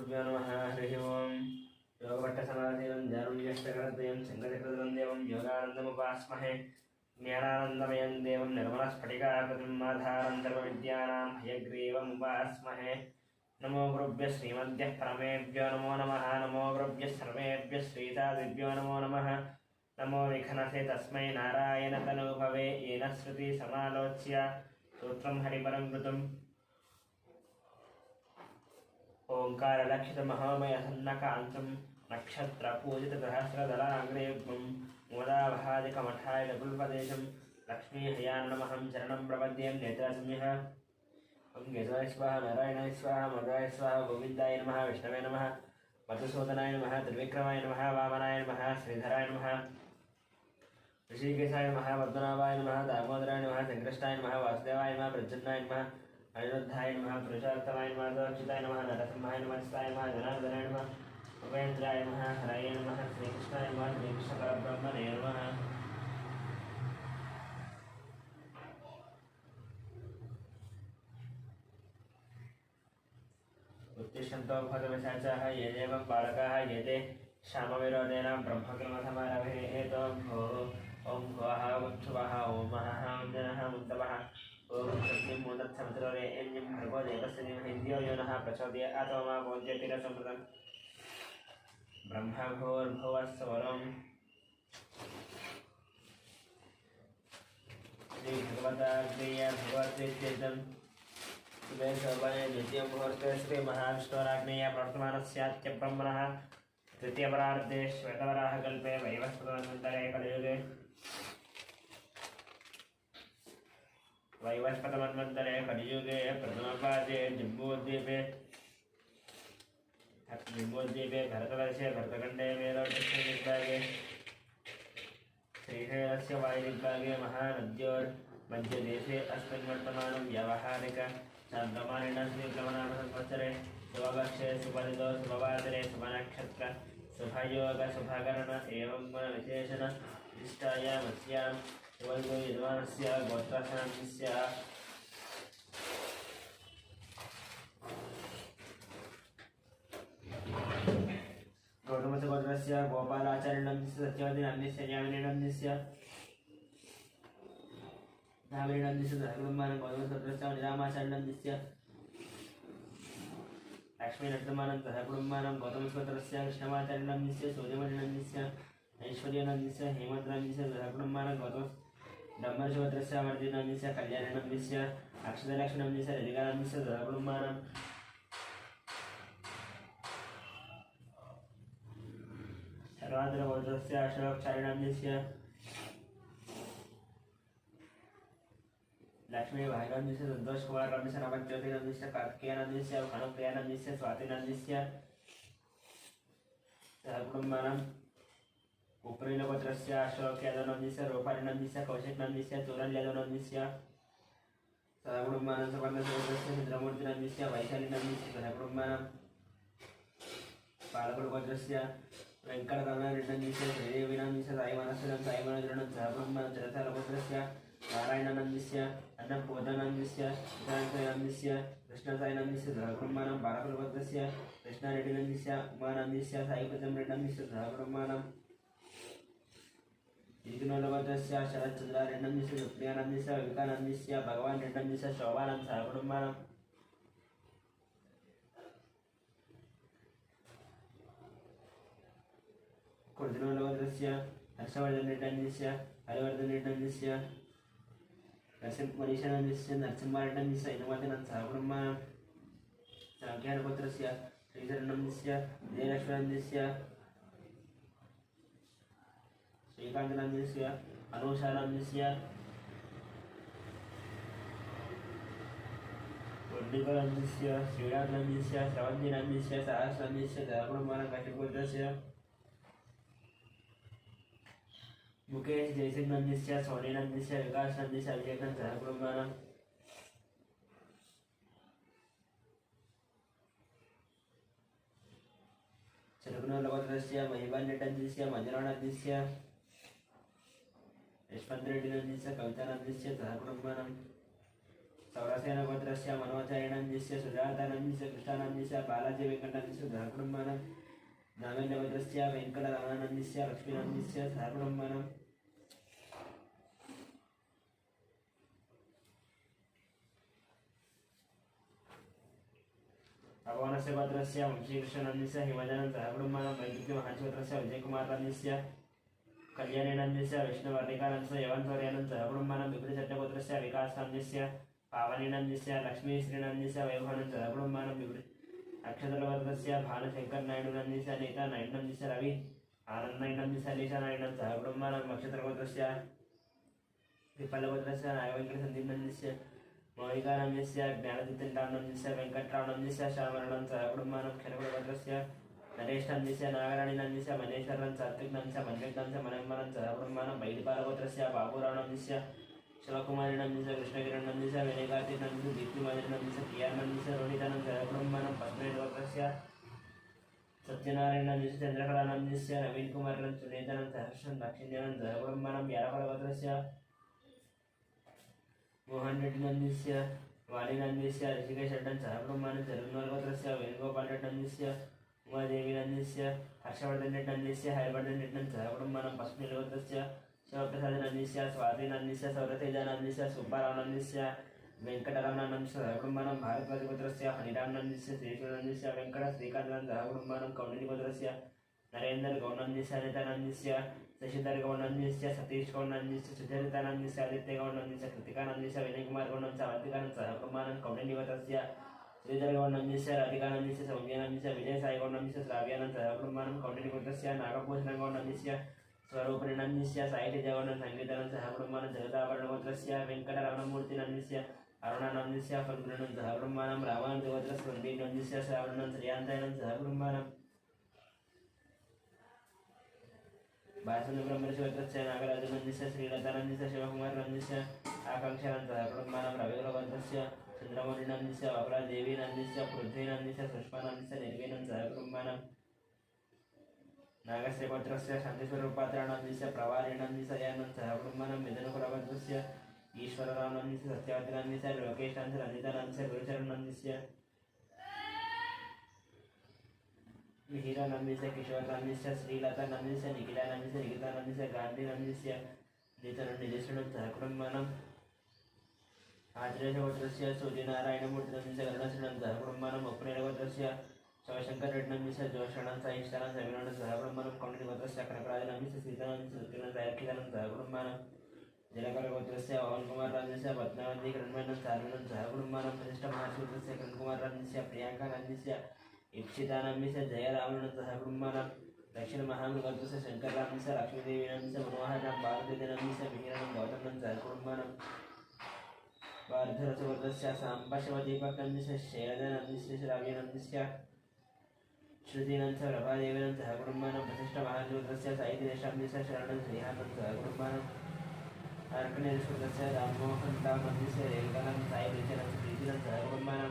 श्रीगुरुभ्यो नमः। हरिः ओम्। योगभट्टसमाधीनं जारुण्यष्टकरद्वयं शङ्खचक्रधरं देवं योगानन्दमुपास्महे। ज्ञानानन्दमयं देवं निर्मलस्फटिकाकृतिम् आधारं सर्वविद्यानां हयग्रीवमुपास्महे। नमो गुरुभ्यः श्रीमद्भ्यः परमेभ्यो नमो नमः। नमो गुरुभ्यः सर्वेभ्यः श्रीतादिभ्यो नमो नमः। नमो विघ्नसे तस्मै नारायणतनूभवे येन श्रुतिसमालोच्य सूत्रं हरिपरं कृतम्। ओंकारलक्षितमहामयसन्नकान्तं नक्षत्रपूजितसहस्रदलाग्रेयुग्मं मोदावहादिकमठायकुल्पदेशं लक्ष्मीहयान्नमहं शरणं प्रपद्ये नेत्रसंयः। ओं केशवाय स्वाहा, नारायणाय स्वाहा, मदाय स्वाहा, गोविन्दाय नमः, विष्णवे नमः, मधुसूदनाय नमः, त्रिविक्रमाय नमः, वामनाय नमः, श्रीधराय नमः, ऋषिकेशाय नमः, पद्मनाभाय नमः, दामोदराय नमः, संकृष्टाय नमः, वासुदेवाय नमः, प्रद्युम्नाय नमः, अनिरुद्धाय नमः, पुरुषोत्तमाय नमः, सुरक्षिताय नमः, नरसिंहाय नमः, शिवाय नमः, जनार्दनाय नमः, उपेन्द्राय नमः, हरये नमः, श्रीकृष्णाय नमः, श्रीकृष्णपरब्रह्मणे नमः। उत्तिष्ठन्तो भगवशाचाः ये देवं बालकाः ये ते श्यामविरोधेन ब्रह्मकर्मसमारभे हेतो भोः। ॐ भुवः उत्सुवः ॐ महः जनः मुन्दवः ॐ शक्तिं मोदत्समतिरोरेण्यं भर्गो देवस्य धीमहि धियो यो नः प्रचोदयात्। मा भोज्यतिरसमृतं ब्रह्मभूर्भुवः स्वरम्। श्रीभगवताग्नेय भगवतीत्येतं शुभे शोभने द्वितीय मुहूर्ते श्री महाविष्णोराग्नेय प्रवर्तमानस्यात्य ब्रह्मणः तृतीयपरार्धे श्वेतवराहकल्पे वैवस्वतमन्वन्तरे कलियुगे प्रथमपादे जम्बूद्वीपे भरतवर्षे भरतखण्डे मेरुदक्षिणदिग्भागे श्रीशैलस्य वायुदिग्भागे महानद्योर्मध्यदेशे अस्मिन् वर्तमानं व्यावहारिक चान्द्रमानेन श्रीप्लवनामसंवत्सरे शुभपक्षे शुभदितो शुभवासरे शुभनक्षत्र शुभयोग शुभकरण एवं गुणविशेषण विशिष्टायामस्यां शुभदितो यजमानस्य गोत्रशान्तिस्य गौतमस्य गोत्रस्य गोपालाचार्यनन्दस्य सत्यवतीनन्दस्य यामिनीनन्दस्य धामिनीनन्दस्य सहकुटुम्बानां गौतमस्य निरामाचार्यनन्दस्य लक्ष्मीनन्दमानं सहकुटुम्बानां गौतमस्य कृष्णमाचार्यनन्दस्य सूर्यमणिनन्दस्य ऐश्वर्यनन्दस्य हेमन्तनन्दस्य सहकुटुम्बानां गौतम ब्रह्मर्षिगोत्रस्य अमरदीनन्दस्य कल्याणनन्दस्य अक्षतलक्ष्मीनन्दस्य रतिकानन्दस्य सहकुटुम्बानां सर्वान्तरगोत्रस्य अशोकचार्यनन्दस्य लक्ष्मीभाईनन्दस्य सन्तोषकुमारनन्दस्य नवज्योतिनन्दस्य कार्तिकेयनन्दस्य कनकप्रियानन्दस्य स्वातिनन्दस्य सहकुटुम्बानां उप्रीलगोत्रस्य अशोकयादवनन्दस्य रूपालीनन्दस्य कौशिकनन्दस्य चूरल्यादवनन्दस्य सहकुटुम्बानां सुवर्णगोत्रस्य चन्द्रमूर्तिनन्दस्य वैशालीनन्दस्य सहकुटुम्बानां पालकुलगोत्रस्य वेङ्कटरमणनन्दस्य श्रीदेवीनन्दस्य साईमानसनं साईमानजनं सहकुटुम्बानां जलसालगोत्रस्य नारायणनन्दस्य अन्नपूर्णानन्दस्य विक्रान्तनन्दस्य कृष्णसाईनन्दस्य सहकुटुम्बानां बालकुलगोत्रस्य कृष्णारेड्डिनन्दस्य उमानन्दस्य साईप्रजमरेड्डनन्दस्य सहकुटुम्बानां इतिनोलगोत्रस्य शरच्चन्द्रारेड्डनन्दस्य सुप्रियानन्दस्य विवेकानन्दस्य भगवान् रेड्डनन्दस्य शोभानं सहकुटुम्बानां कुर्दिनोलगोत्रस्य हर्षवर्धनरेड्डनन्दस्य हरिवर्धनरेड्डनन्दस्य मनीषानन्दस्य नरसिंहरेड्डनन्दस्य इनुमतिनं सहकुटुम्बानां साङ्ख्यानगोत्रस्य श्रीधरनन्दस्य विजयलक्ष्मीनन्दस्य श्रीकान्तनन्दस्य अनुषानन्दस्य वल्लीकनन्दस्य श्रीरामनन्दस्य श्रवन्तीनन्दस्य सहस्रनन्दस्य सहकुटुम्बानां कश्यपगोत्रस्य मुकेश जयसिंहनन्दस्य सोनीनन्दस्य विकासनन्दस्य अभिषेकं सहकुटुम्बानां चरकुनोलगोत्रस्य महिबालरेड्डनन्दस्य मंजुलानन्दस्य यशवन्तरेड्डिनन्दस्य कवितानन्दस्य सहकुटुम्बानां सौरसेनगोत्रस्य मनोचरणस्य सुजातानन्दस्य कृष्णानन्दस्य बालाजी वेङ्कटनन्दस्य सहकुटुम्बानां नागेन्द्रगोत्रस्य वेङ्कटरमणानन्दस्य लक्ष्मीनन्दस्य सहकुटुम्बानां अभवनस्य गोत्रस्य वंशीकृष्णनन्दस्य हिमजनं सहकुटुम्बानां वैद्युतिमहांसगोत्रस्य विजयकुमारनन्दस्य कल्याणीनन्दस्य विष्णुवर्णिकानन्दस्य यवनसौर्यानन्द सहकुटुम्बानां विपरीचट्टगोत्रस्य विकासनन्दस्य पावनीनन्दस्य लक्ष्मीश्रीनन्दस्य वैभवानन्द सहकुटुम्बानां अक्षतलगोत्रस्य भानुशङ्करनायडुनन्दस्य नीतानायडुनन्दस्य रवि आनन्दनायडुनन्दस्य लीशानायडुनन्दः सहकुटुम्बानां नक्षत्रगोत्रस्य विफलगोत्रस्य नागवेङ्कटसन्दीपनन्दस्य मौलिकानन्दस्य ज्ञानतीर्थरामनन्दस्य वेङ्कटरामनन्दस्य श्यामनन्दः सहकुटुम्बानां क्षरगोत्रस्य नरेशनन्दस्य नागराणीनन्दस्य मनेश्वरनन्दः सात्विकनन्दस्य मन्विकनन्दस्य मनम्मनन्दः सहकुटुम्बानां वैदिपालगोत्रस्य बाबूरावनन्दस्य शिवकुमारीनन्दस्य कृष्णकिरणनन्दस्य विनयकार्तिकनन्दस्य दीप्तिमाधुरीनन्दस्य प्रियानन्दस्य रोहितानन्दः सहकुटुम्बानां पद्मनेटगोत्रस्य सत्यनारायणनन्दस्य चन्द्रकलानन्दस्य नवीनकुमारनन्दः सुनीतानन्दः हर्षन् दाक्षिण्यानन्दः सहकुटुम्बानां यारफलगोत्रस्य मोहनरेड्डिनन्दस्य वाणीनन्दस्य ऋषिकेशरेड्डन् सहकुटुम्बानां चरुन्मलगोत्रस्य वेणुगोपालरेड्डनन्दस्य उमादेवीनन्दस्य हर्षवर्धनरेड्डनन्दस्य हरिवर्धनरेड्डन् सहकुटुम्बानां पद्मनेटगोत्रस्य शिवप्रसादनन्दस्य स्वातिनन्दस्य सौरतेजानन्दस्य सुब्बारावनन्दस्य वेङ्कटरमणानन्दस्य सहकुटुम्बानां भारद्वाजगोत्रस्य हरिरामनन्दस्य श्रीकृष्णनन्दस्य वेङ्कटश्रीकान्तनन्दः सहकुटुम्बानां कौण्डिन्यगोत्रस्य नरेन्द्रगौडनन्दस्य अनितानन्दस्य शशिधरगौडनन्दस्य सतीशगौडनन्दस्य सुचरितानन्दस्य आदित्यगौडनन्दस्य कृतिकानन्दस्य विनयकुमारगौडनन्दस्य अवन्तिकानन्दः सहकुटुम्बानां कौण्डिन्यगोत्रस्य श्रीधरगौडनन्दस्य राधिकानन्दस्य सौम्यानन्दस्य विजयसाईगौडनन्दस्य श्राव्यानन्दः सहकुटुम्बानां कौण्डिन्यगोत्रस्य नागभूषणगौडनन्दस्य स्वरूपनिनन्दस्य साहित्यजगौडनन्दः संगीतानन्दः सहकुटुम्बानां जगदाभरणगोत्रस्य वेङ्कटरमणमूर्तिनन्दस्य अरुणानन्दस्य फल्गुनन्दः सहकुटुम्बानां रामानन्दगोत्रस्य सन्दीपनन्दस्य श्रावणनन्दः श्रीयान्तानन्दः सहकुटुम्बानां भासनब्रह्मर्षिगोत्रस्य नागराजनन्दस्य श्रीलतानन्दस्य शिवकुमारनन्दस्य आकाङ्क्षानन्दः सहकुटुम्बानां रविकुलगोत्रस्य चन्द्रमौळिनन्दस्य अबलादेवीनन्दस्य पृथ्वीनन्दस्य सुष्मानन्दस्य निर्वीनन्दः सहकुटुम्बानां नागश्रीगोत्रस्य शान्तिस्वरूपात्रानन्दस्य प्रवारिनन्दस्य दयानन्दः सहकुटुम्बानां मिथुनकुलगोत्रस्य ईश्वररामनन्दस्य सत्यवतीनन्दस्य लोकेशानन्दस्य रञ्जितानन्दस्य गुरुचरणनन्दस्य मिहिरानन्दस्य किशोरनन्दस्य श्रीलतानन्दस्य निखिलानन्दस्य निकितानन्दस्य गान्धीनन्दस्य निजश्रीनं सहकुटुम्बानां आश्रयगोत्रस्य सूर्यनारायणमूर्तिनन्दस्य गरुडश्रीनन्दः सहकुटुम्बानां उप्रेणगोत्रस्य शिवशङ्कररेड्डनन्दस्य जोषानन्दः ईष्टानन्दः अभिनन्दः सहकुटुम्बानां कौण्डिन्यगोत्रस्य कनकराजनन्दस्य सीतानन्दस्य सत्यनन्दः अखिलानन्दः सहकुटुम्बानां जलकरगोत्रस्य पवनकुमारनन्दस्य पद्मावती किरणमयनन्दः अरविन्दः सहकुटुम्बानां वसिष्ठमहाश्रीगोत्रस्य किरणकुमारनन्दस्य प्रियङ्कानन्दस्य इप्सितानन्दस्य जयरामनन्दः सहकुटुम्बानां दक्षिणमहामृगोत्रस्य शङ्कररामनन्दस्य लक्ष्मीदेवीनन्दस्य मनोहरनां भारतीनन्दस्य मिहिरानन्दः गौतमनन्दः सहकुटुम्बानां वार्धरसगोत्रस्य साम्बशिवदीपकनन्दस्य शैलजानन्दस्य श्राव्यानन्दस्य श्रुतिनन्दस्य प्रभादेवीनन्दः सहकुटुम्बानां वसिष्ठमहाश्रीगोत्रस्य साहित्यदेशानन्दस्य शरणनन्दः श्रीहानन्दः सहकुटुम्बानां अर्कणेश्वरस्य राममोहनरामनन्दस्य रेवकानन्दः साहित्यदेशानन्दस्य प्रीतिनन्दः सहकुटुम्बानां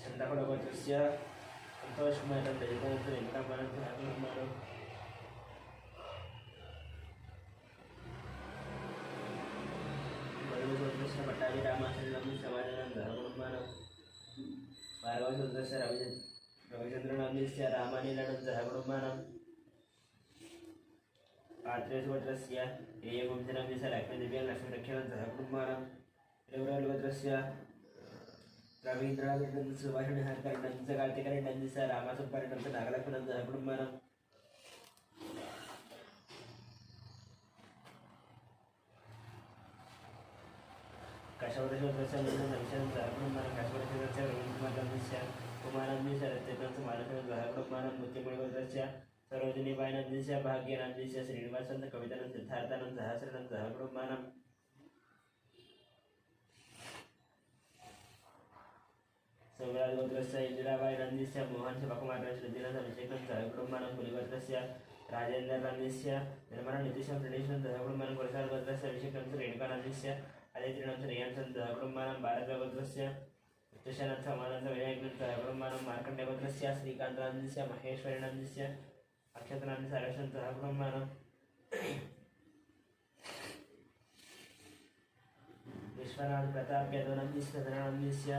छन्दकुलगोत्रस्य संतोषकुमारनन्दः ललितानन्दः वेङ्कटरमणानन्दः सहकुटुम्बानां मधुगोत्रस्य पट्टाभिरामाचलनन्दस्य समाजानन्दः सहकुटुम्बानां भार्गवगोत्रस्य रविचन्द्रनन्दस्य रामानीलानन्दः सहकुटुम्बानां आत्रेयगोत्रस्य येयगुंजनन्दस्य लक्ष्मीदेव्यां लक्ष्मीरक्षानन्दः सहकुटुम्बानां रविगोत्रस्य रवीन्द्रनाथनन्दस्य सुभाषिणीहरकरणन्दस्य कार्तिकरेड्डनन्दस्य रामसुब्बारेड्डनन्दस्य नागलक्ष्मणन्दः सहकुटुम्बानां कशवदशगोत्रस्य नन्दनन्दस्य सहकुटुम्बानां कशवदशगोत्रस्य रवीन्द्रकुमारनन्दस्य कुमारनन्दस्य रत्यनन्दस्य मानसनन्दः सहकुटुम्बानां मुत्यमुनिगोत्रस्य सरोजिनीबाईनन्दस्य भाग्यनन्दस्य श्रीनिवासनन्दः कवितानन्दः सिद्धार्थानन्दः सहस्रनन्दः सहकुटुम्बानां सोमराजगोत्रस्य इंदिराबाईनन्दस्य मोहन शिवकुमारनन्दस्य श्रीनन्दः अभिषेकनन्दः सहकुटुम्बानां पुलिगोत्रस्य राजेन्द्रनन्दस्य निर्मलनितीशं प्रणेशनन्दः सहकुटुम्बानां कुलसारगोत्रस्य अभिषेकनन्दस्य रेणुकानन्दस्य आदित्यनन्दस्य रेयनन्दः सहकुटुम्बानां भारद्वाजगोत्रस्य उत्तुषानन्दः समानन्दः विनायकनन्दः सहकुटुम्बानां मार्कण्डेयगोत्रस्य श्रीकान्तनन्दस्य महेश्वरीनन्दस्य अक्षतनन्दस्य हर्षनन्दः सहकुटुम्बानां विश्वनाथ प्रताप यादवनंदिस्य धनानंदिस्य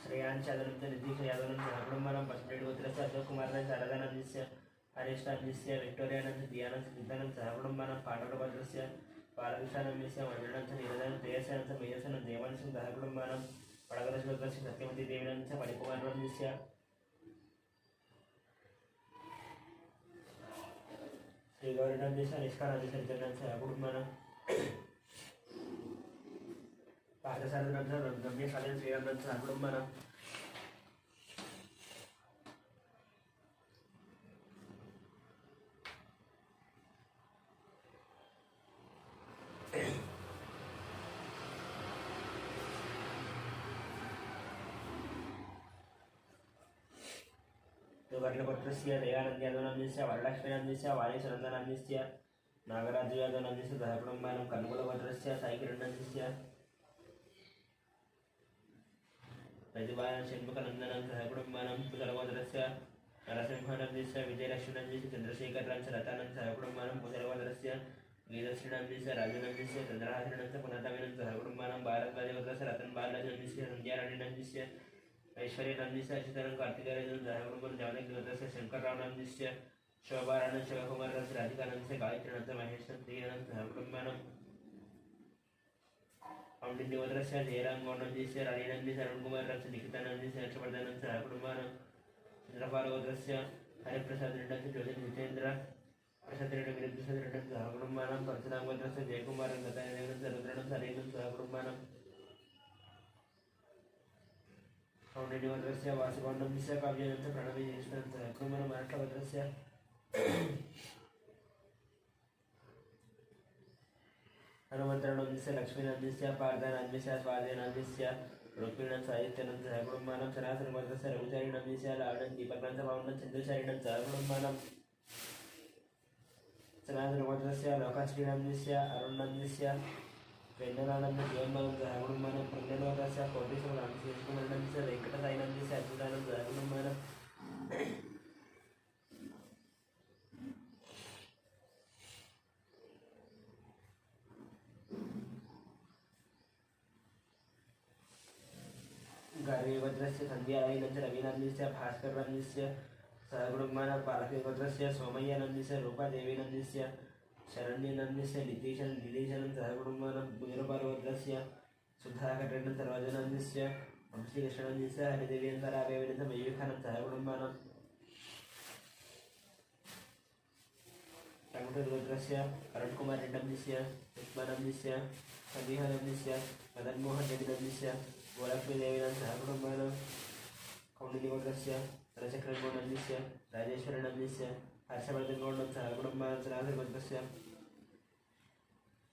श्रेयांशादनंद नितीश यादवनंद कुटुंबानं पश्चिमोत्तरस्य अशोक कुमार शारदानंदिस्य हरीशानंदिस्य विक्टोरियानंद दियानंद सिद्धानंद कुटुंबानं पांडवपत्रस्य बालकृष्णानंदिस्य मंजुळानंद नीरदानंद प्रेयसानंद मेयसानंद देवानंद कुटुंबानं पडगदस्य सत्यवती देवीनंद परिकुमारनंदिस्य श्री गौरीनंदिस्य निष्कानंदिस्य जगन्नाथ कुटुंबानं पादसारनंद गम्यशालीन श्रीरामनंद कुटुंबानं दुर्गपत्रस्य दयानंद यादवनंदिस्य वरलक्ष्मीनंदिस्य वाणीसनंदनंदिस्य नागराजु यादवनंदिस्य कुटुंबानं कन्नकुलपत्रस्य साईकिरणनंदिस्य प्रतिभानं षण्मुखनंदनं कुटुंबानं कुशलपत्रस्य नरसिंहनंदिस्य विजयलक्ष्मीनंदिस्य चंद्रशेखरराज लतानंद कुटुंबानं कुशलपत्रस्य गीतश्रीनंदिस्य राजनंदिस्य चंद्रहासनंद पुनताविनंद कुटुंबानं भारतराजपत्रस्य रतन बालनंदिस्य संध्याराणीनंदिस्य ऐश्वर्यनंदिस्य अच्युतानंद कार्तिकेयनंद कुटुंबानं जावनेगिरस्य शंकररावनंदिस्य शोभारानंद शिवकुमारनंद राधिकानंदिस्य गायत्रीनंद महेशनंद कुटुंबानं औंडिन्यवत्रस्य जयरामगौडनंदिस्य राणीनंदिस्य अरुणकुमारनंद निखितानंदिस्य हर्षवर्धनंद कुटुंबानं चंद्रपालवत्रस्य हरिप्रसादनंद ज्योति जितेंद्र प्रसादनंद गिरिप्रसादनंद कुटुंबानं परशुरामवत्रस्य जयकुमारनंद लतानंद रुद्रानंद हरिनंद कुटुंबानं औंडिन्यवत्रस्य वासुगौडनंदिस्य काव्यानंद प्रणवीनंद कुटुंबानं महाराष्ट्रवत्रस्य हनुमंतरानंदिस्य लक्ष्मीनंदिस्य पार्थानंदिस्य स्वाधीनंदिस्य रुक्मिणंद साहित्यानंद कुटुंबानं सनातनवत्रस्य रघुचारीनंदिस्य लावणं दीपकांत भावनं चंद्रचारीनंद कुटुंबानं सनातनवत्रस्य लोकाश्रीनंदिस्य अरुणनंदिस्य वेन्नदानंद जीवनमानंद कुटुंबानं प्रज्ञानवत्रस्य कोटेश्वरनंदिस्य शिवकुमारनंदिस्य वेंकटसाईनंदिस्य अच्युतानंद कुटुंबानं गार्गीवत्रस्य संध्यारायनंद रवीनंदिस्य भास्करनंदिस्य सहकुटुंबानं पालकीवत्रस्य सोमय्यनंदिस्य रूपादेवीनंदिस्य शरण्यनंदिस्य नितीशनंद कुटुंबानं गुजरपालवत्रस्य सुधाकरनंद सर्वजनंदिस्य वंशीकृष्णनंदिस्य हरिदेवीनंद मयूखानंद कुटुंबानं टंगुटरवत्रस्य अरुणकुमारनंदिस्य पुष्पानंदिस्य संदीहानंदिस्य मदनमोहन रेड्डीनंदिस्य गोलक्ष्मीदेवीनंद कुटुंबानं कौंडिन्यवत्रस्य रचक्रगौडनंदिस्य राजेश्वरनंदिस्य हर्षवर्धनगौडनंद कुटुंबानं सनातनवत्रस्य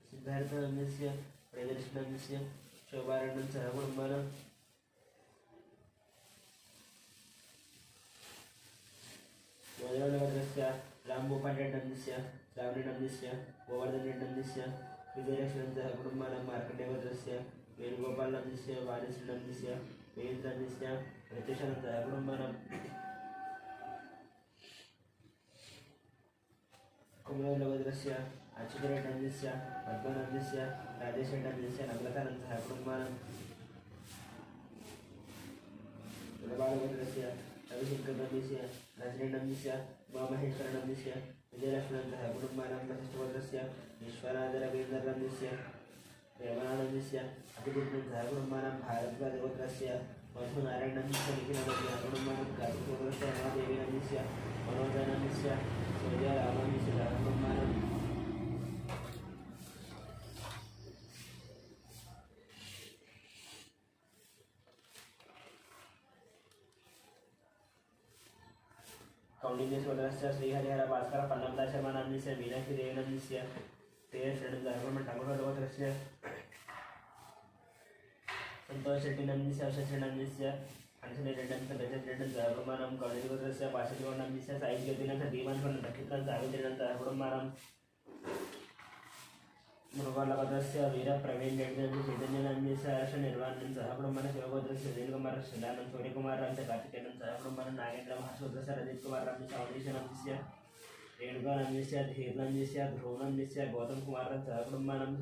सिद्धार्थनंदिस्य प्रियदर्शनंदिस्य शोभारानंद कुटुंबानं वज्रवत्रस्य रामगोपालरेड्डनंदिस्य श्रावणीनंदिस्य गोवर्धनरेड्डनंदिस्य विजयलक्ष्मीनंद कुटुंबानं मार्कण्डेयवत्रस्य वेणुगोपालनंदिस्य वाणीश्रीनंदिस्य वेदानंदिस्य रतीशानंद कुटुंबानं कुमरवत्रस्य अच्युतरेड्डनंदिस्य पद्मनंदिस्य राजेशरेड्डनंदिस्य नम्रतानंद कुटुंबानं बालवत्रस्य रविशंकरनंदिस्य रजनीनंदिस्य उमामहेश्वरनंदिस्य विजयलक्ष्मीनंद कुटुंबानं वसिष्ठवत्रस्य विश्वनाथरवीन्द्रनंदिस्य देवानंदिस्य अतिथिनंद कुटुंबानं भारद्वाजवत्रस्य मधुनारायणनंदिस्य निखिलनंद कुटुंबानं कार्तिकवत्रस्य महादेवीनंदिस्य मनोजानंदिस्य सूर्यरामनंदिस्य कुटुंबानं कौंडिन्यवत्रस्य श्रीहरिहर भास्कर पन्नमदाशर्मानंदिस्य मीनाक्षी देवीनंदिस्य प्रियश्रीनंद टंगुटरवत्रस्य संतोष शेट्टीनंदिस्य शशिनंदिस्य अंशनीरेड्डनंद रजतरेड्डनंद कुटुंबानं कौंडिन्यवत्रस्य पाशुगौडनंदिस्य साई ज्योतिनंद दीवानपन्न दक्षिणंद सावित्रीनंद कुटुंबानं मृगालवत्रस्य वीरप्रवीण रेड्डनंद चैतन्यनंदिस्य हर्षनिर्वाणनंद कुटुंबानं शिवगोत्रस्य दिलकुमार शिलानंद सूर्यकुमारनंद कार्तिकेयनंद कुटुंबानं नागेंद्र महासूत्रस्य रजितकुमारनंदिस्य अवनीशनंदिस्य रेणुकानंदिस्य धीरनंदिस्य ध्रुवनंदिस्य गौतम कुमारनंद कुटुंबानं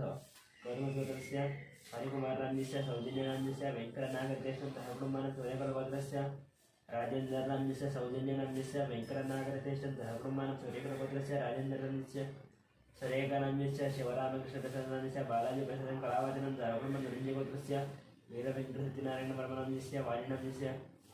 गौतमगोत्रस्य हरिकुमारनाम्नस्य सौजन्यनाम्नस्य वेङ्कटनागरदेशं सह कुटुम्बानां सूर्यकुलगोत्रस्य राजेन्द्रनाम्नस्य सौजन्यनाम्नस्य वेङ्कटनागरदेशं सह कुटुम्बानां सूर्यकुलगोत्रस्य राजेन्द्रनाम्नस्य सुरेखानाम्नस्य शिवरामकृष्णप्रसादनाम्नस्य बालाजीप्रसादं कलावचनं सह कुटुम्बं नरेन्द्रगोत्रस्य वीरवेङ्कटसत्यनारायणवर्मनाम्नस्य वाणिनाम्नस्य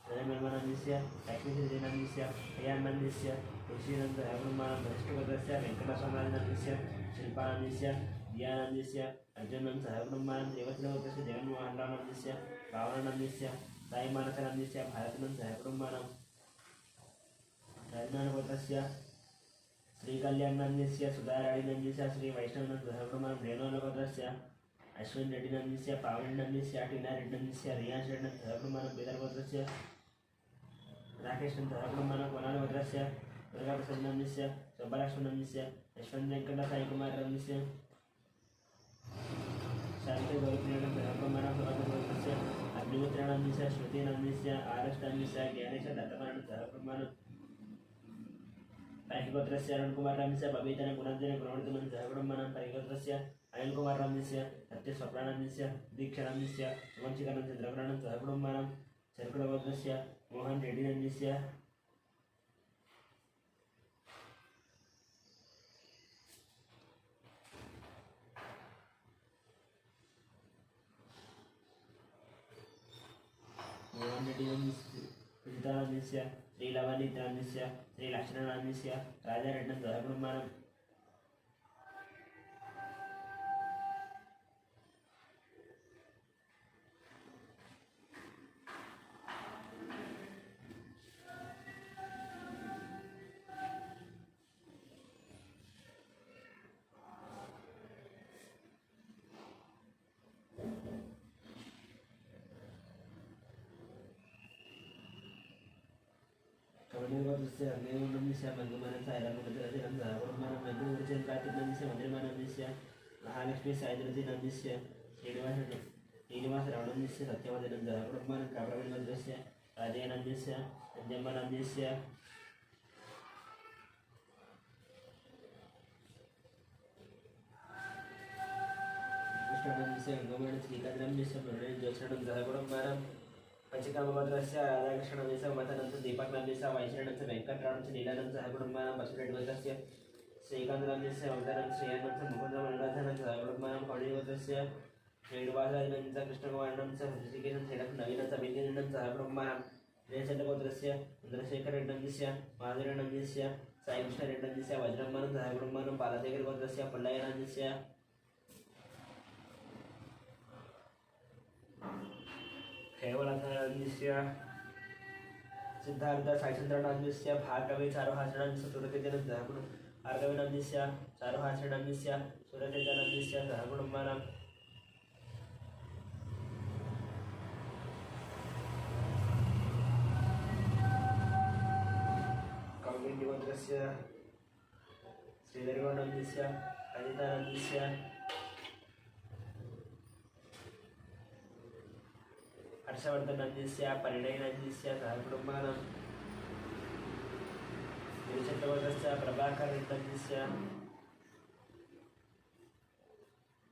जयमर्मनाम्नस्य लक्ष्मीसिद्धिनाम्नस्य प्रियानाम्नस्य तुलसीनं सह कुटुम्बानां वरिष्ठगोत्रस्य वेङ्कटस्वामिनाम्नस्य शिल्पानाम्नस्य दियानाम्नस्य अर्जुनं सह कुटुम्बानां देवस्यगोत्रस्य जगन्मोहनरावनाम्नस्य भावनानाम्नस्य साईमानसनाम्नस्य भारतनं सह कुटुम्बानां राजनाथगोत्रस्य श्रीकल्याणनाम्नस्य सुधाराणीनाम्नस्य श्रीवैष्णवनं सह कुटुम्बानां रेणुगोत्रस्य अश्विन रेड्डिनाम्नस्य पावनिनाम्नस्य टीना रेड्डिनाम्नस्य रियाश रेड्डिनं सह कुटुम्बानां बेदरगोत्रस्य राकेशनं सह कुटुम्बानां कोनालगोत्रस्य दुर्गाप्रसादनाम्नस्य शोभलक्ष्मणाम्नस्य यशवन्तवेङ्कटसाईकुमारनाम्नस्य शान्तिगौरप्रियाणं सह कुटुम्बानां सुभाषगोत्रस्य अग्निमित्राणाम्नस्य श्रुतिनाम्नस्य आरष्टाम्नस्य ज्ञानेशदत्तमानं सह कुटुम्बानां परिगोत्रस्य अरुणकुमारनाम्नस्य बबीतनं गुणञ्जनं गुणवर्धनं सह कुटुम्बानां परिगोत्रस्य अनिलकुमारनाम्नस्य सत्यस्वप्नानाम्नस्य दीक्षानाम्नस्य सुवंशिकानं चन्द्रकुरानं सह कुटुम्बानां शर्कुलगोत्रस्य मोहन रेड्डिनाम्नस्य सुजितानाम्नस्य श्रीलवनीत्राम्नस्य श्रीलक्ष्मणानाम्नस्य राजारेड्डं सह कुटुम्बानां कवनीगोत्रस्य अग्निगोत्रस्य मधुमानस्य ऐरावतस्य सह कुटुम्बानां मधुचन्द्रातिनाम्नस्य मधुमानाम्नस्य महालक्ष्मी सायद्रतिनाम्नस्य श्रीनिवासरावणस्य सत्यवदनं सह कुटुम्बानां काप्रवीणगोत्रस्य राजेनाम्नस्य अञ्जम्मानाम्नस्य कृष्णानाम्नस्य गङ्गमाणस्य श्रीकान्तनाम्नस्य मुरळीज्योत्सनं सह कुटुम्बानां पंचकामगोत्रस्य राधाकृष्णनाम्नस्य ममतानाम्नस्य दीपकनाम्नस्य वैश्रवणाम्नस्य वेङ्कटरावणस्य नीलानाम्नस्य सह कुटुम्बानां बसवरेड्डिगोत्रस्य श्रीकान्तनाम्नस्य ममतानाम्नस्य श्रेयानाम्नस्य मुकुन्दमण्डलानाम्नस्य सह कुटुम्बानां कौणिगोत्रस्य श्रीनिवासराजनाम्नस्य कृष्णकुमारनाम्नस्य हृषिकेशं श्रीलक्ष्मण नवीनाम्नस्य बिन्दिनाम्नस्य सह कुटुम्बानां जयचन्द्रगोत्रस्य चन्द्रशेखररेड्डिनाम्नस्य माधुरेड्डिनाम्नस्य साईकृष्णरेड्डिनाम्नस्य वज्रम्मानं सह कुटुम्बानां बालशेखरगोत्रस्य पुल्लयनाम्नस्य केवलनाम्नस्य सिद्धार्थ साईचन्द्रनाम्नस्य भार्गवी चारुहासनाम्नस्य सुरतेजनं सह भार्गवीनाम्नस्य चारुहासनाम्नस्य सुरतेजनाम्नस्य सह कुटुम्बानां कौण्डिन्यगोत्रस्य श्रीधरगौडनाम्नस्य अजितानाम्नस्य हर्षवर्धनाम्नस्य परिणयनाम्नस्य सह कुटुम्बानां गिरिचन्द्रगोत्रस्य प्रभाकरनाम्नस्य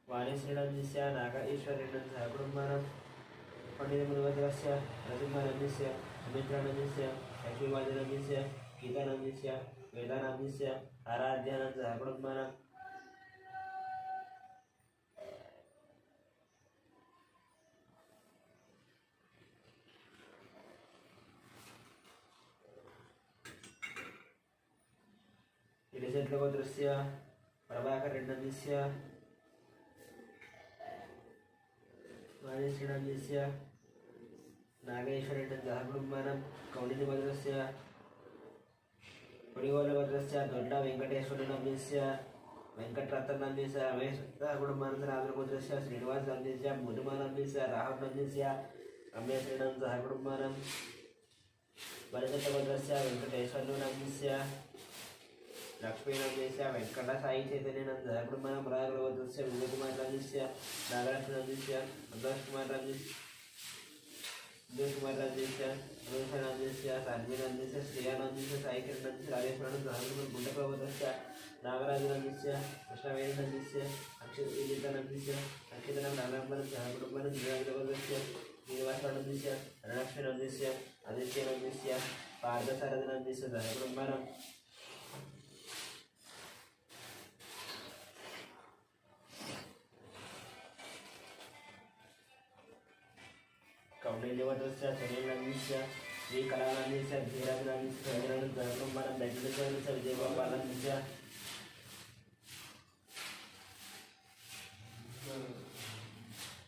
वाणीश्रीनाम्नस्य नागेश्वरेण सह कुटुम्बानां पंडितमुनिगोत्रस्य नरसिंहनाम्नस्य सुमित्रानाम्नस्य लक्ष्मीवादनाम्नस्य गीतानाम्नस्य वेदानाम्नस्य आराध्यानां सह कुटुम्बानां गिरिचन्द्रगोत्रस्य प्रभाकरनाम्नस्य वाणीश्रीनाम्नस्य नागेश्वरेण सह कुटुम्बानां कौण्डिन्यगोत्रस्य पुडिगोलगोत्रस्य दोड्ड वेङ्कटेश्वरनाम्नस्य वेङ्कटरत्ननाम्नस्य रमेश सह कुटुम्बानां रामगोत्रस्य श्रीनिवासनाम्नस्य मुदुमानाम्नस्य राहुलनाम्नस्य रमेशेण सह कुटुम्बानां वरदत्तगोत्रस्य वेङ्कटेश्वरनाम्नस्य लक्ष्मीनाम्नस्य वेङ्कटसाईचैतन्यनं सह कुटुम्बानां मुरारगोत्रस्य विजयकुमारनाम्नस्य नागलक्ष्मणाम्नस्य सन्तोषकुमारनाम्नस्य దుర్కుమారాధ్యస్య అనుషానాధ్యస్య సాన్వీనాధ్యస్య శ్రేయానాధ్యస్య సాయికిరణాధ్యస్య రాజేశ్వరానంద సహగుణ గుండప్రభోదస్య నాగరాజనాధ్యస్య కృష్ణవేణాధ్యస్య అక్షితానాధ్యస్య అక్షితనం నాగరంబరం సహకుటుంబనం దివాగ్రభోదస్య శ్రీనివాసానందస్య రణలక్ష్మీనాధ్యస్య ఆదిత్యనాధ్యస్య పార్థసారథనాధ్యస్య సహకుటుంబనం కౌండిన్యవదస్య సునీలనాధ్యస్య శ్రీకళానాధ్యస్య ధీరాజనాధ్యస్య సంజనానంద సహకుటుంబనం దక్షిణాధ్యస్య విజయగోపాలనాధ్యస్య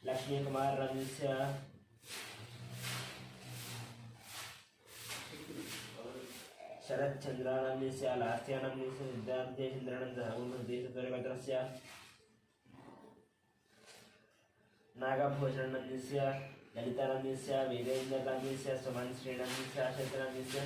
लक्ष्मी कुमार रंजस्य शरद चंद्रानंदस्य लास्यानंदस्य सिद्धांते चंद्रानंद हनुमदेशद्वरगत्रस्य नागभूषणनंदस्य ललितानंदस्य वीरेन्द्रनंदस्य सुमन श्रीनंदस्य क्षेत्रनंदस्य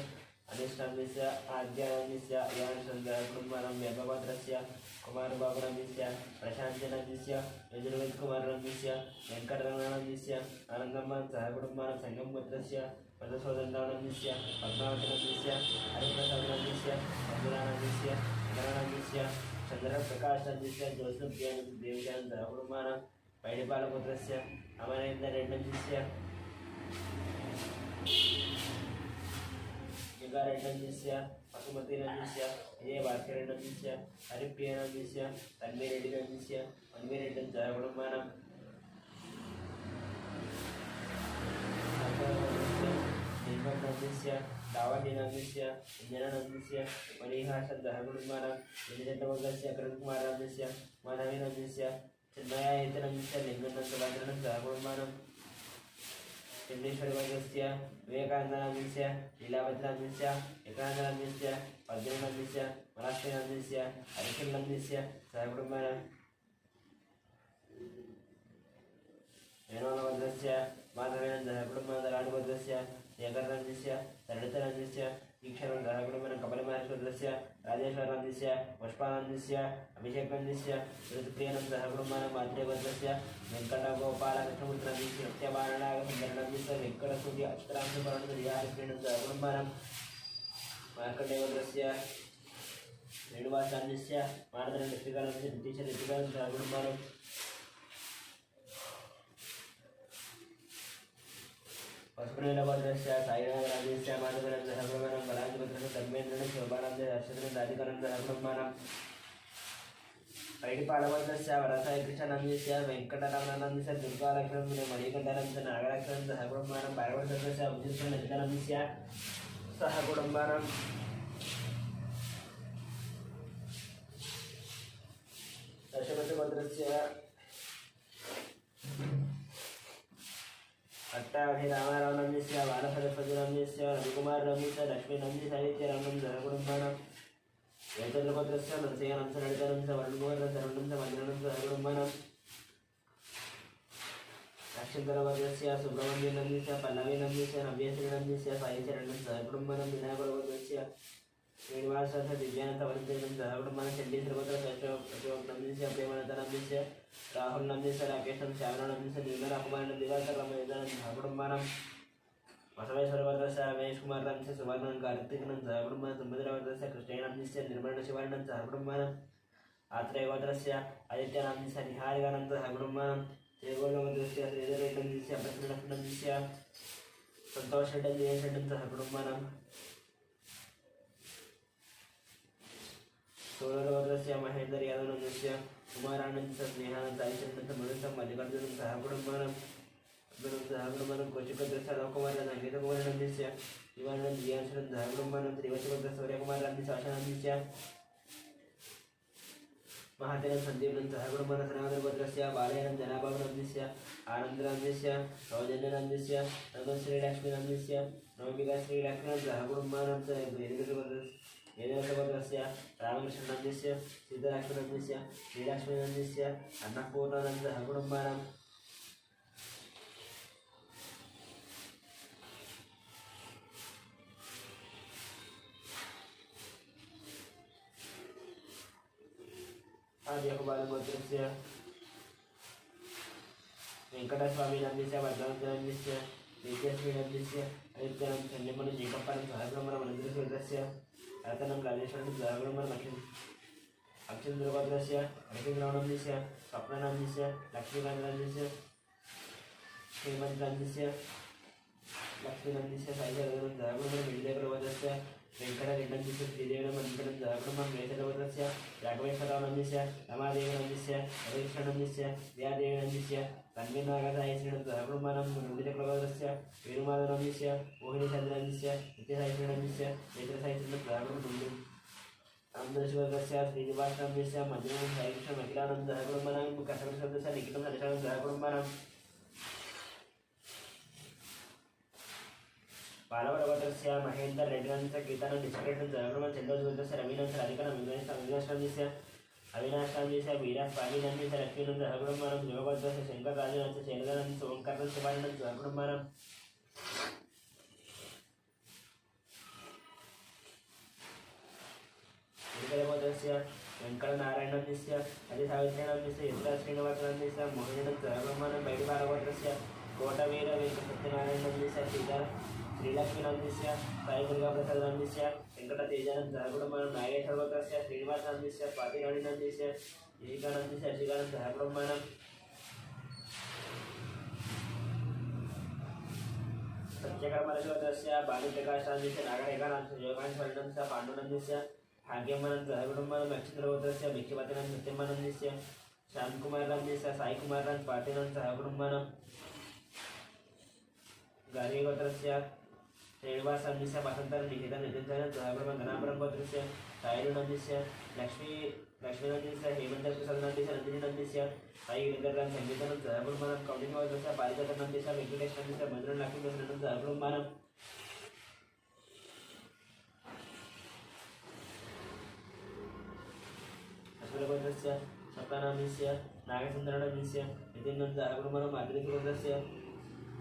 अनिष्टानंदस्य आद्यानंदस्य यानचंद्रकुमारं व्यभवत्रस्य कुमारबाबुनंदस्य प्रशांतनंदस्य यजुर्वेद कुमारनंदस्य वेंकटरमणनंदस्य आनंदम्मन सहकुटुंबान संगमपुत्रस्य मधुसूदननंदस्य पद्मावतीनंदस्य हरिप्रसादनंदस्य मंजुलानंदस्य नरनंदस्य चंद्रप्रकाशनंदस्य जोसेफदेवशान सहकुटुंबान पैडिपालपुत्रस्य अमरेन्द्ररेड्डनंदस्य युगारेड्डनंदस्य पशुमतीनंदस्य विजयभास्करेड्डनंदस्य हरिप्रियनंदस्य तन्वीरेड्डनंदस्य मन्वीरेड्डन सहकुटुंबानं निर्मलनंदस्य दावटीनंदस्य इंजननंदस्य मणिहासन सहकुटुंबानं विजयदत्तवर्गस्य करणकुमारनंदस्य माधवीनंदस्य चिन्मयायतनंदस्य लिंगनंदसुभाद्रनं सहकुटुंबानं चंद्रेश्वरवर्गस्य विवेकानंदनंदस्य लीलावतीनंदस्य एकानंदनंदस्य पद्मनंदस्य मराठीनंदस्य हरिकिलनंदस्य सहकुटुंबानं वेणुवर्गस्य माधवेन सहकुटुंबानं राणुवर्गस्य शेखरनंदस्य ललितानंदस्य दीक्षानं सहकुटुंबानं कमलमहेश्वरस्य राजेश्वरनंदस्य पुष्पानंदस्य अभिषेकनंदस्य ऋतुप्रियनं सहकुटुंबानं मात्रेवर्गस्य वेंकटगोपालकृष्णपुत्रनंदस्य सत्यभारणागसुन्दरनंदस्य वेंकटस्तुति अक्षरांशुपर्णनंदस्य सहकुटुंबानं मार्कण्डेयवर्गस्य रेणुवासानंदस्य मानदण्डश्रीकानंदस्य नितीशऋतिकानं सहकुटुंबानं पशुप्रेलवर्गस्य साईनाथराजस्य माधवनं सहकुटुंबानं बलादिपुत्रस्य धर्मेन्द्रनं शोभानंदस्य हर्षवर्धनं राधिकानं सहकुटुंबानं पैडिपालवर्गस्य वरसायकृष्णानंदस्य वेंकटरमणानंदस्य दुर्गालक्ष्मणस्य मणिकण्ठनंदस्य नागलक्ष्मणस्य सहकुटुंबानं भागवतस्य अभिजितनंदनंदस्य सहकुटुंबानं दशपतिवर्गस्य अट्टाभिरामारावनंदस्य बालसरस्वतीनंदस्य रविकुमारनंदस्य लक्ष्मीनंदस्य साहित्यरामनं सहकुटुंबानं वेदद्रपत्रस्य नरसिंहनंदस्य ललितानंदस्य वर्णकुमारनंदस्य रमणंदस्य मञ्जुनानंदस्य सहकुटुंबानं अक्षन्तरवर्गस्य सुब्रह्मण्यनंदस्य पल्लवीनंदस्य नव्यश्रीनंदस्य साईचरणं सहकुटुंबानं विनायकवर्गस्य श्रीनिवासस्य दिव्यानंदवर्धनं सहकुटुंबानं चण्डीश्वरपत्रस्य प्रेमानन्दनंदस्य राहुलनंदस्य राकेशं श्यामनंदस्य निर्मलाकुमारनं दिवाकररमणं सहकुटुंबानं बसवेश्वरवर्गस्य रमेशकुमारनंदस्य सुवर्णं कार्तिकनं सहकुटुंबानं सुभद्रवर्गस्य कृष्णेनंदस्य निर्मलशिवानंदं सहकुटुंबानं आत्रेयवर्गस्य आदित्यनंदस्य निहारिकानंदं सहकुटुंबानं श्रीगोलवर्गस्य श्रीधररेड्डनंदस्य प्रसन्नलक्ष्मणंदस्य संतोषरेड्डनंदस्य सहकुटुंबानं सोलवर्गस्य महेंद्र यादवनंदस्य कुमारानंदस्य स्नेहानंद आदित्यनंदस्य मधुसं मल्लिकार्जुनं सहकुटुंबानं सहकुटुंबानं कोचिकवर्गस्य रामकुमारनंदस्य अंकितकुमारनंदस्य शिवानंद जियानंदस्य सहकुटुंबानं त्रिवचवर्गस्य सूर्यकुमारनंदस्य आशानंदस्य महातेन संदीपनं सहकुटुंबानं सनातनवर्गस्य बालयनं जनाबाबुनंदस्य आनन्दनंदस्य सौजन्यनंदस्य नवश्रीलक्ष्मीनंदस्य नवमिकाश्रीलक्ष्मीनं सहकुटुंबानं वेदवर्गस्य रामकृष्णनंदस्य सिद्धलक्ष्मीनंदस्य श्रीलक्ष्मीनंदस्य अन्नपूर्णानंद सहकुटुंबानं आद्यकुमारगोत्रस्य वेंकटस्वामीनंदस्य भद्रावतीनंदस्य विद्याश्रीनन्दस्य अनित्यानं शल्यमनु जीकप्पनं सहब्रह्मणमनन्दरसूत्रस्य अर्थनं राजेश्वरं सहब्रह्मणमखिम् अक्षन्द्रभद्रस्य अनितिग्रहणस्य स्वप्ननन्दस्य लक्ष्मीकान्तनन्दस्य श्रीमन्तनन्दस्य लक्ष्मीनन्दस्य साईधरं सहब्रह्मणविजयप्रभद्रस्य वेङ्कटरेड्डन्दस्य श्रीदेवनमन्दिरं सहब्रह्मं वेदप्रभद्रस्य राघवेश्वरनन्दस्य रमादेवनन्दस्य हरेश्वरनन्दस्य व्यादेवनन्दस्य तन्वीनागसायश्रीनं सहब्रह्मणं विजयप्रभद्रस्य वेणुमाधवनन्दस्य मोहिनीचन्द्रनन्दस्य नित्यसायश्रीनन्दस्य नेत्रसायश्रीनं सहब्रह्मं आनन्दशिवस्य श्रीनिवासनन्दस्य मञ्जुनाथं साईकृष्णं अखिलानन्दं सहब्रह्मणं कसरशब्दस्य निखिलं हरिशरणं सहब्रह्मणं बालवरवत्रस्य महेन्द्र रेड्डनन्दस्य कीर्तनं निष्क्रेटं सहब्रह्मं चन्दोजवत्रस्य रवीनन्दस्य राधिकानन्दस्य अविनाशनन्दस्य अविनाशनन्दस्य वीरास्वामीनन्दस्य लक्ष्मीनन्दं सहब्रह्मणं योगभद्रस्य शङ्करराजनन्दस्य शैलजानन्दस्य ओंकारनन्दस्य सुभानन्दं सहब्रह्मणं श्रीधरभद्रस्य वेङ्कटनारायणनन्दस्य अधिसावित्रीनन्दस्य यत्राश्रीनिवासनन्दस्य मोहिनीनन्दं सहब्रह्मणं बैडिबालवत्रस्य कोटवीर वेङ्कटसत्यनारायणनन्दस्य श्रीलक्ष्मीनन्दस्य साईदुर्गाप्रसादनन्दस्य वेङ्कटतेजानन्दं सहब्रह्मणं नागेश्वरवत्रस्य श्रीनिवासनन्दस्य स्वातिराणीनन्दस्य एकानन्दस्य अर्चिकानन्दं सहब्रह्मणं सत्यकर्मरसवत्रस्य बालिप्रकाशानन्दस्य नागरेखानन्दस्य योगानन्दस्य पाण्डुनन्दस्य भाग्यमानन्दं सहब्रह्मणं नक्षत्रवत्रस्य भिक्षपतिनन्दं सत्यमानन्दस्य श्यामकुमारनन्दस्य साईकुमारनन्दं पाटिनन्दं सहब्रह्मणं गारीगोत्रस्य श्रीनिवासनन्दस्य वसन्तं निहितं नितिञ्जनं सहब्रह्मं घनाब्रह्मगोत्रस्य सायरुनन्दस्य लक्ष्मीनन्दस्य हेमन्तप्रसादनन्दस्य नन्दिनीनन्दस्य साईगिरिधरं संगीतनं सहब्रह्मणं कौण्डिन्यगोत्रस्य पारिजातनन्दस्य वेङ्कटेशनन्दस्य भद्रलक्ष्मीप्रसादनं सहब्रह्मणं अश्वरगोत्रस्य सप्तानन्दस्य नागसुन्दरनन्दस्य नितिन्नन्दं सहब्रह्मणं मातृगोत्रस्य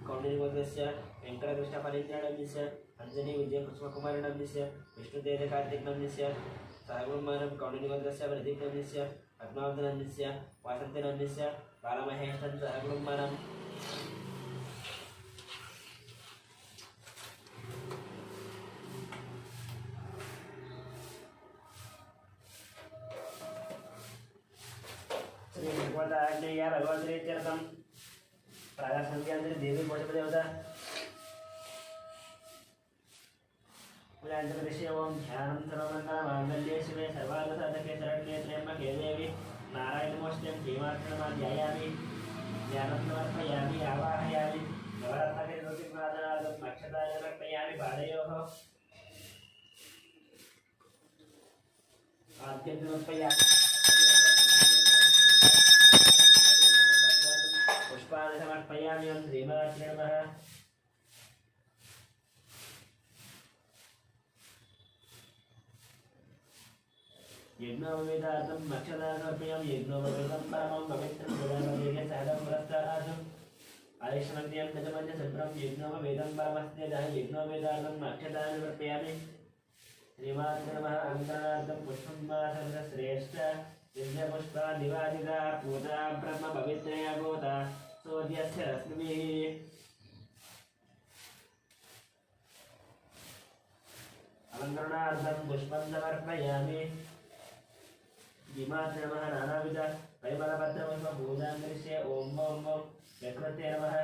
कौण्डिन्यगोत्रस्य वेङ्कटकृष्णफणीन्द्रनन्दस्य अंजनी विजयकुसुमकुमारनन्दस्य विष्णुतेजकार्तिकनन्दस्य सहब्रह्मणं कौण्डिन्यगोत्रस्य प्रदीपनन्दस्य पद्मावतनन्दस्य वासन्तिनन्दस्य बालमहेशं सहब्रह्मणं श्री भगवदाज्ञया भगवद्रीत्यर्थं प्रागसंध्यान्तरे देवी पोषपदेवता पुराणप्रदेशे ओं ध्यानं सर्वमङ्गलमाङ्गल्ये शिवे सर्वार्थसाधके शरण्ये त्र्यम्बके देवी नारायणनमोऽस्तुते श्रीमात्रनमाध्यायामि ध्यानं समर्पयामि आवाहयामि नवरत्नके ज्योतिर्वादनार्थं अक्षताय समर्पयामि पादयोः आद्यं समर्पयामि पुष्पाणि समर्पयामि ओं श्रीमात्रे नमः यज्ञोपवेदार्थं नक्षत्रान् समर्पयामि यज्ञोपवेदं परमं पवित्रं प्रदानयोगे सहजं पुरस्कारार्थम् आयुष्मन्त्यं दशमञ्च सत्रं यज्ञोपवेदं परमस्त्यजः यज्ञोपवेदार्थं नक्षत्रान् समर्पयामि श्रीमात्रे नमः अङ्करणार्थं पुष्पं श्रेष्ठ दिव्यपुष्पा निवादिता पूता ब्रह्म पवित्रया गोता सूर्यस्य रश्मिभिः अलङ्करणार्थं पुष्पं समर्पयामि श्रीमात्रे नमः नानाविध परिमलपत्रपुष्पपूजां करिष्ये ॐ विकृत्यै नमः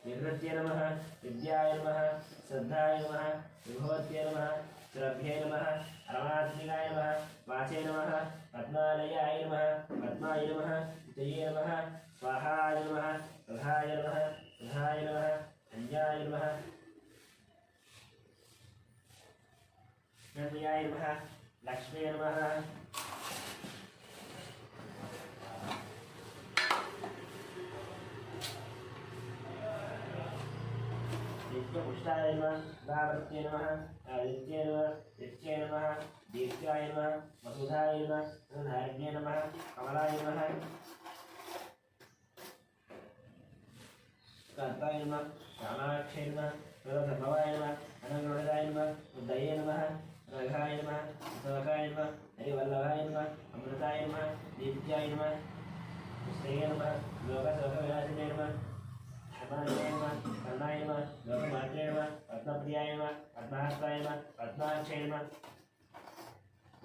विकृत्यै नमः विद्याय नमः श्रद्धाय नमः विभवत्यै नमः श्रद्धे नमः परमात्मिकाय नमः वाचे नमः पद्मालयाय नमः पद्माय नमः जये नमः स्वाहाय नमः प्रधाय नमः प्रधाय नमः अन्याय नमः नन्द्याय नमः लक्ष्मी नमः नित्यपुष्टाय नमः गावत्यै नमः आदित्यै नमः नित्यै नमः दीर्घाय नमः वसुधाय नमः धारिण्यै नमः कमलाय नमः कान्ताय नमः श्यामाक्षै नमः सर्वसम्भवाय नमः अनङ्गरुणदाय नमः उदये नमः रघाय नमः विश्वकाय नमः हरिवल्लभाय नमः अमृताय नमः नित्याय नमः श्रेय नमः लोकसोकविनाशिने नमः क्षमाय नमः कर्णाय नमः लोकमात्रे नमः पद्मप्रियाय नमः पद्महस्ताय नमः पद्माक्षे नमः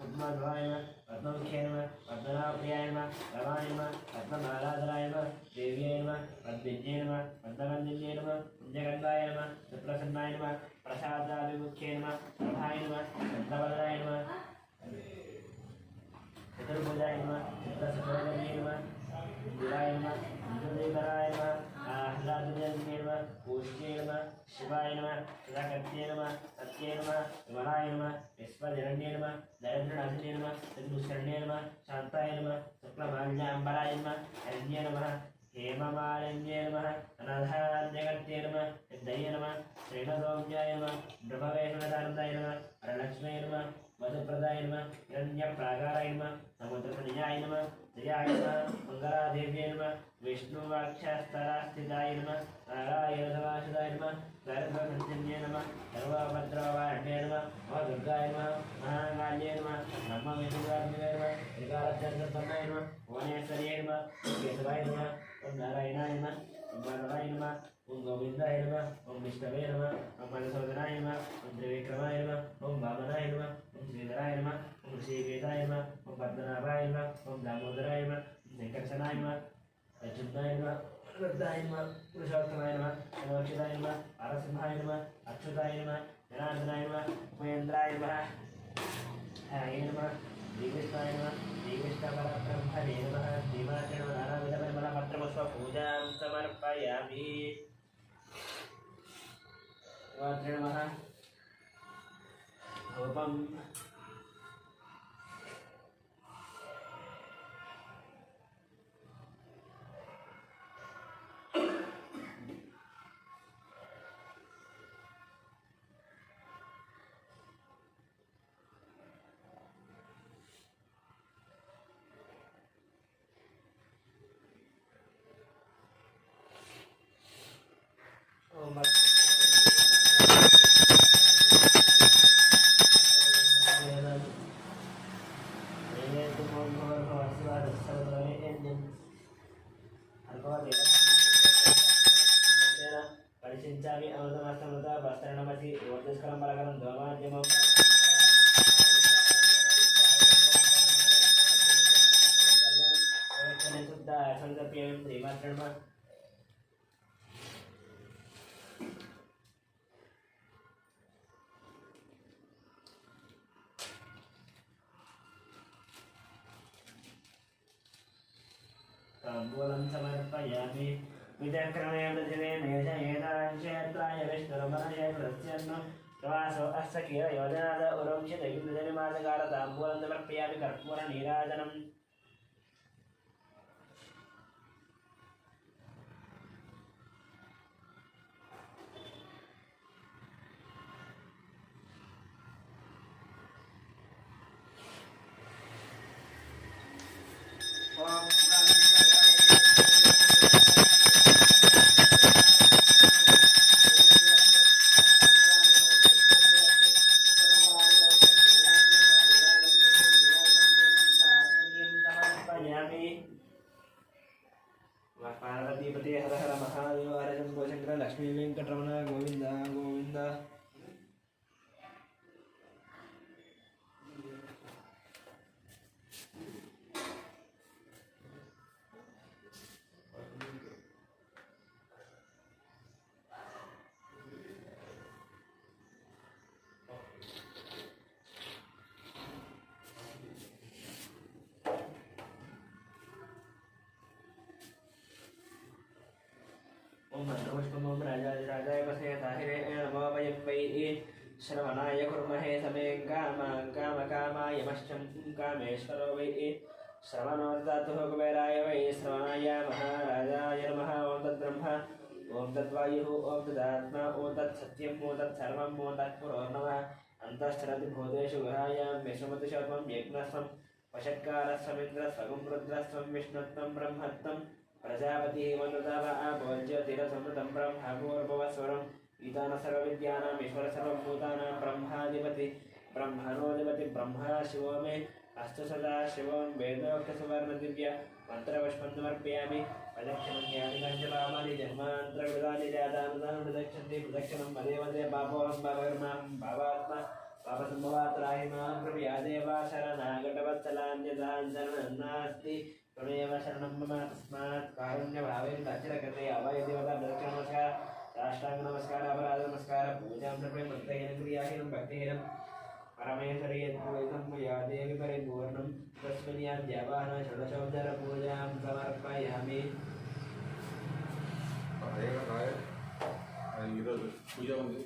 पद्मध्वाय नमः पद्ममुख्ये नमः पद्मनाभप्रियाय नमः रमाय नमः पद्ममालाधराय नमः देव्यै नमः पद्मविद्ये नमः पद्मवन्दिन्ये नमः कुञ्जगन्धाय नमः सुप्रसन्नाय नमः प्रसादाभिमुख्ये नमः प्रभाय नमः चन्द्रवदनाय नमः चतुर्भुजाय नमः चित्रसकलगणे नमः इंदिराय नमः इंद्रदेवराय नमः आह्लादजन्ये नमः पूज्ये नमः शिवाय नमः सदाकर्त्ये नमः सत्ये नमः विमलाय नमः विश्वजनन्ये नमः दरिद्रनाशिने नमः चतुष्करणे नमः शान्ताय नमः शुक्लमाल्याम्बराय नमः हरिण्ये नमः हेममालिन्ये नमः अनाथान्यकर्त्ये नमः सिद्धये नमः श्रीणसौम्याय नमः ब्रह्मवेशनदानन्दाय नमः वरलक्ष्म्यै नमः मधुप्रदाय नमः हिरण्यप्राकाराय नमः समुद्रतनयाय नमः जयाय नमः मङ्गलादेव्यै नमः विष्णुवाक्षस्तरास्थिताय नमः नारायणसमाश्रिताय नमः गर्भसञ्जन्ये नमः सर्वभद्रवाण्ये नमः महादुर्गाय नमः महाकाल्ये नमः ब्रह्मविष्णुवाग्निवे नमः त्रिकालचन्द्रसम्माय नमः भुवनेश्वर्यै नमः केशवाय नमः ओं नारायणाय नमः ओं माधवाय नमः ओं गोविन्दाय नमः ओं विष्णवे नमः ओं मधुसूदनाय नमः ओं त्रिविक्रमाय नमः ओं वामनाय नमः ओं श्रीधराय नमः ओं श्रीवेदाय नमः ओं पद्मनाभाय नमः ओं दामोदराय नमः ओं वेङ्कटेशाय नमः अच्युताय नमः वृद्धाय नमः पुरुषोत्तमाय नमः अनोक्षिताय नमः पारसिंहाय नमः अच्युताय नमः जनार्दनाय नमः महेन्द्राय नमः हराय नमः श्रीकृष्णाय नमः श्रीकृष्णपरब्रह्मणे नमः श्रीमात्रे नमः नानाविधपरिमलपत्रपुष्पपूजां समर्पयामि मात्रे नमः धूपम् परिचिंचामि अमृतमस्तमृता वस्त्रणमसि योजस्करं बलकरं द्वमाद्यमं शुद्ध संगप्यं श्रीमात्रणम ताम्बूलं समर्पयामि विचक्रमेण दिवे मेषयेनांशयत्राय विष्णुरमणय प्रत्यन्न प्रवासो अस्य किल योजनाद उरोक्षित युद्धजनिमादकार ताम्बूलं समर्पयामि कर्पूरनीराजनम् पार्वतीपते हर हर महादेव हर शंभो शंकर लक्ष्मी वेंकटरमण गोविंद गोविंद ओम मंत्रपुष्पम राजाय वसे ताहिरे नमो वयं वै श्रवणाय कुर्महे समे कामाय मश्चं कामेश्वरो वै श्रवणोर्धातुः कुबेराय वै श्रवणाय महाराजाय नमः ओं तद्ब्रह्म ओं तद्वायुः ओं तदात्मा ओं तत्सत्यम् ओं तत्सर्वम् ओं तत्पुरोर्नमः अन्तश्चरति भूतेषु गुहायां विष्णुमतिशोत्वं यज्ञस्वं वषट्कारस्वमिन्द्रस्वगुं रुद्रस्वं विष्णुत्वं ब्रह्मत्वं प्रजापति हेमन्तदाव आभोज्योतिरसमृतं ब्रह्मभूर्भुवस्वरम् ईतान सर्वविद्यानाम् ईश्वर सर्वभूतानां ब्रह्माधिपति ब्रह्मणोऽधिपति ब्रह्मा शिवो मे अस्तु सदा शिवं वेदोक्तसुवर्णदिव्य मन्त्रपुष्पं समर्पयामि प्रदक्षिणं ज्ञानिकञ्चलामानि जन्मान्तरकृतानि जातानुदानं प्रदक्षन्ति प्रदक्षिणं पदे पदे पापोऽहं पापकर्मां पापात्मा पापसम्भवात्राहि मां प्रभयादेवा शरणागतवत्सलान्यदां शरणं नास्ति त्वमेव शरणं मम तस्मात् कारुण्यभावेन दक्षिणकृते अभयदेवता प्रदक्षिणनमस्कार साष्टाङ्गनमस्कार अपराधनमस्कार पूजां प्रभे मन्त्रहीनं क्रियाहीनं भक्तिहीनं परमेश्वरी यद्भूतं मया देवी परिपूर्णं तस्मिन् याद्यावाहन षोडशोपचारपूजां समर्पयामि ఈరోజు పూజ ఉంది.